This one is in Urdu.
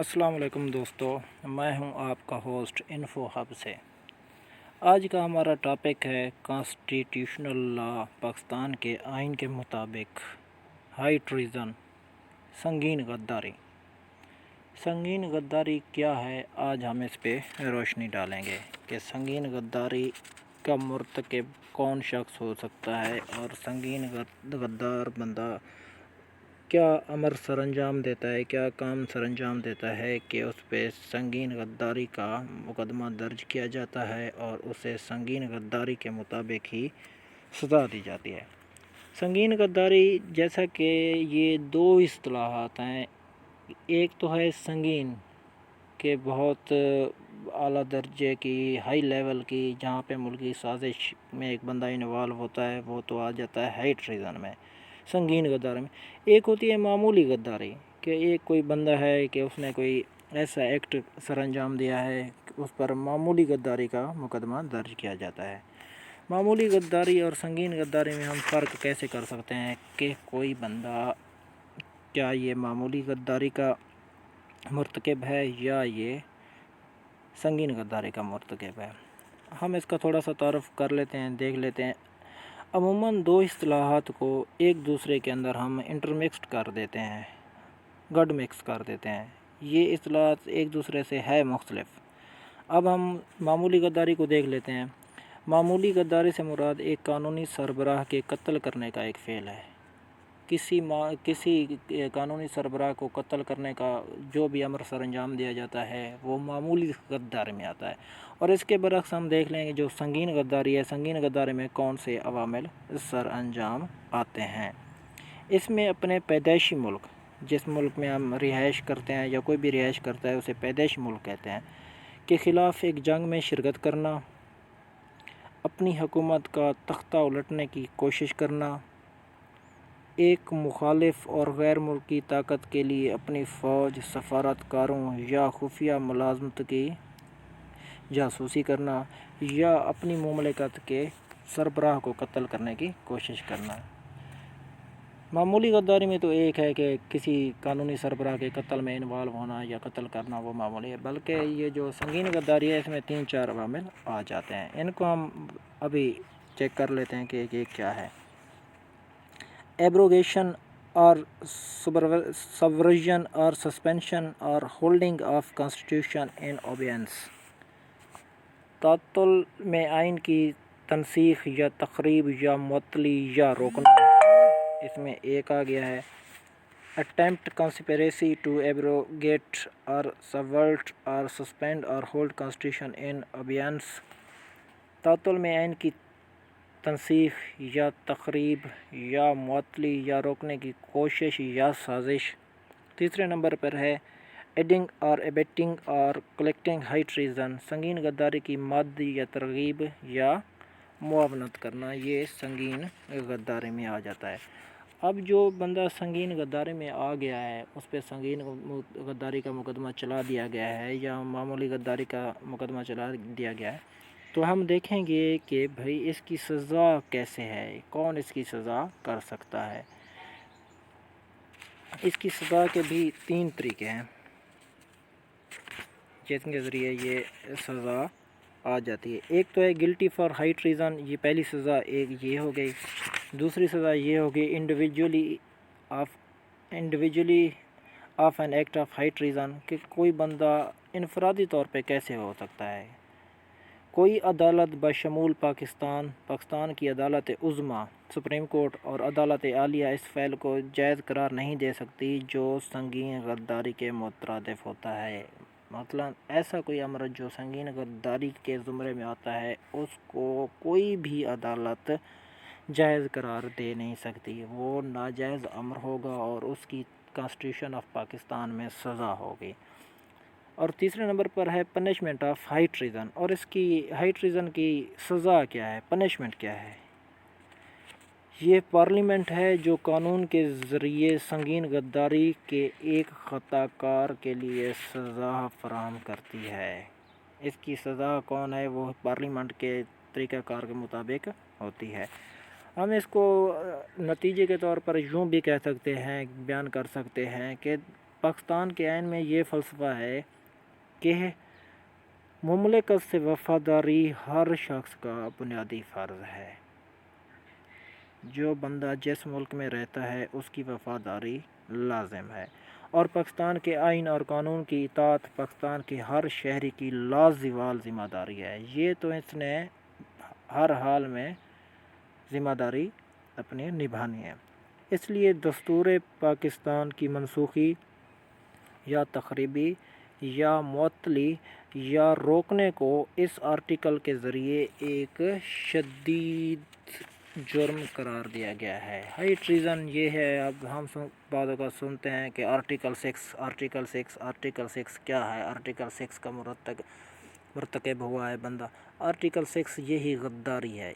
السلام علیکم دوستو، میں ہوں آپ کا ہوسٹ انفو ہب سے۔ آج کا ہمارا ٹاپک ہے کانسٹیٹیوشنل لا، پاکستان کے آئین کے مطابق ہائی ٹریزن، سنگین غداری۔ سنگین غداری کیا ہے؟ آج ہم اس پہ روشنی ڈالیں گے کہ سنگین غداری کا مرتکب کون شخص ہو سکتا ہے اور سنگین غدار بندہ کیا امر سر انجام دیتا ہے، کیا کام سر انجام دیتا ہے کہ اس پہ سنگین غداری کا مقدمہ درج کیا جاتا ہے اور اسے سنگین غداری کے مطابق ہی سزا دی جاتی ہے۔ سنگین غداری جیسا کہ یہ دو اصطلاحات ہیں، ایک تو ہے سنگین کہ بہت اعلیٰ درجے کی، ہائی لیول کی، جہاں پہ ملکی سازش میں ایک بندہ انوالو ہوتا ہے، وہ تو آ جاتا ہے ہائی ٹریزن میں، سنگین غداری میں۔ ایک ہوتی ہے معمولی غداری کہ ایک کوئی بندہ ہے کہ اس نے کوئی ایسا ایکٹ سر انجام دیا ہے کہ اس پر معمولی غداری کا مقدمہ درج کیا جاتا ہے۔ معمولی غداری اور سنگین غداری میں ہم فرق کیسے کر سکتے ہیں کہ کوئی بندہ کیا یہ معمولی غداری کا مرتکب ہے یا یہ سنگین غداری کا مرتکب ہے؟ ہم اس کا تھوڑا سا تعارف کر لیتے ہیں، دیکھ لیتے ہیں۔ عموماً دو اصطلاحات کو ایک دوسرے کے اندر ہم انٹرمکسڈ کر دیتے ہیں، گڈ مکس کر دیتے ہیں۔ یہ اصطلاحات ایک دوسرے سے ہے مختلف۔ اب ہم معمولی غداری کو دیکھ لیتے ہیں۔ معمولی غداری سے مراد ایک قانونی سربراہ کے قتل کرنے کا ایک فعل ہے۔ کسی قانونی سربراہ کو قتل کرنے کا جو بھی امر سر انجام دیا جاتا ہے وہ معمولی غداری میں آتا ہے۔ اور اس کے برعکس ہم دیکھ لیں گے جو سنگین غداری ہے، سنگین غداری میں کون سے عوامل سر انجام آتے ہیں۔ اس میں اپنے پیدائشی ملک، جس ملک میں ہم رہائش کرتے ہیں یا کوئی بھی رہائش کرتا ہے اسے پیدائشی ملک کہتے ہیں، کے خلاف ایک جنگ میں شرکت کرنا، اپنی حکومت کا تختہ الٹنے کی کوشش کرنا، ایک مخالف اور غیر ملکی طاقت کے لیے اپنی فوج، سفارتکاروں یا خفیہ ملازمت کی جاسوسی کرنا، یا اپنی مملکت کے سربراہ کو قتل کرنے کی کوشش کرنا۔ معمولی غداری میں تو ایک ہے کہ کسی قانونی سربراہ کے قتل میں انوالو ہونا یا قتل کرنا، وہ معمولی ہے، بلکہ یہ جو سنگین غداری ہے اس میں 3-4 عوامل آ جاتے ہیں۔ ان کو ہم ابھی چیک کر لیتے ہیں کہ یہ کیا ہے۔ ایبروگیشن اور سبورژن اور سسپینشن اور ہولڈنگ آف کانسٹیٹیوشن ان اوبیئنس، تعطل میں آئین کی تنسیخ یا تخریب یا معطلی یا روکنا، اس میں ایک آ گیا ہے۔ اٹیمپٹ کنسپریسی ٹو ایبروگیٹ اور سبورٹ اور سسپینڈ اور ہولڈ کانسٹیٹیوشن ان اوبیئنس، تعطل میں آئین کی تنسیخ یا تخریب یا معطلی یا روکنے کی کوشش یا سازش۔ تیسرے نمبر پر ہے ایڈنگ اور ایبیٹنگ اور کلیکٹنگ ہائی ٹریزن، سنگین غداری کی مادی یا ترغیب یا معاونت کرنا، یہ سنگین غداری میں آ جاتا ہے۔ اب جو بندہ سنگین غداری میں آ گیا ہے اس پہ سنگین غداری کا مقدمہ چلا دیا گیا ہے یا معمولی غداری کا مقدمہ چلا دیا گیا ہے، تو ہم دیکھیں گے کہ بھئی اس کی سزا کیسے ہے، کون اس کی سزا کر سکتا ہے۔ اس کی سزا کے بھی 3 طریقے ہیں جن کے ذریعے یہ سزا آ جاتی ہے۔ ایک تو ہے گلٹی فار ہائی ٹریزن، یہ پہلی سزا ایک یہ ہو گئی۔ دوسری سزا یہ ہوگی individually of an act of high treason, کہ کوئی بندہ انفرادی طور پہ کیسے ہو سکتا ہے۔ کوئی عدالت بشمول پاکستان کی عدالت عظمیٰ، سپریم کورٹ اور عدالت عالیہ اس فعل کو جائز قرار نہیں دے سکتی جو سنگین غداری کے مترادف ہوتا ہے۔ مثلاً ایسا کوئی امر جو سنگین غداری کے زمرے میں آتا ہے اس کو کوئی بھی عدالت جائز قرار دے نہیں سکتی، وہ ناجائز امر ہوگا اور اس کی کانسٹیٹیوشن آف پاکستان میں سزا ہوگی۔ اور تیسرے نمبر پر ہے پنشمنٹ آف ہائی ٹریزن، اور اس کی ہائی ٹریزن کی سزا کیا ہے، پنشمنٹ کیا ہے۔ یہ پارلیمنٹ ہے جو قانون کے ذریعے سنگین غداری کے ایک خطا کار کے لیے سزا فراہم کرتی ہے۔ اس کی سزا کون ہے؟ وہ پارلیمنٹ کے طریقہ کار کے مطابق ہوتی ہے۔ ہم اس کو نتیجے کے طور پر یوں بھی کہہ سکتے ہیں، بیان کر سکتے ہیں کہ پاکستان کے آئین میں یہ فلسفہ ہے کہ مملکت سے وفاداری ہر شخص کا بنیادی فرض ہے۔ جو بندہ جس ملک میں رہتا ہے اس کی وفاداری لازم ہے، اور پاکستان کے آئین اور قانون کی اطاعت پاکستان کے ہر شہری کی لازوال ذمہ داری ہے۔ یہ تو اس نے ہر حال میں ذمہ داری اپنی نبھانی ہے۔ اس لیے دستور پاکستان کی منسوخی یا تخریبی یا معطلی یا روکنے کو اس آرٹیکل کے ذریعے ایک شدید جرم قرار دیا گیا ہے۔ ہائی ٹریزن یہ ہے۔ اب ہم بعض اوقات سنتے ہیں کہ آرٹیکل 6 کیا ہے؟ آرٹیکل 6 کا مرتکب ہوا ہے بندہ۔ آرٹیکل 6 یہی غداری ہے۔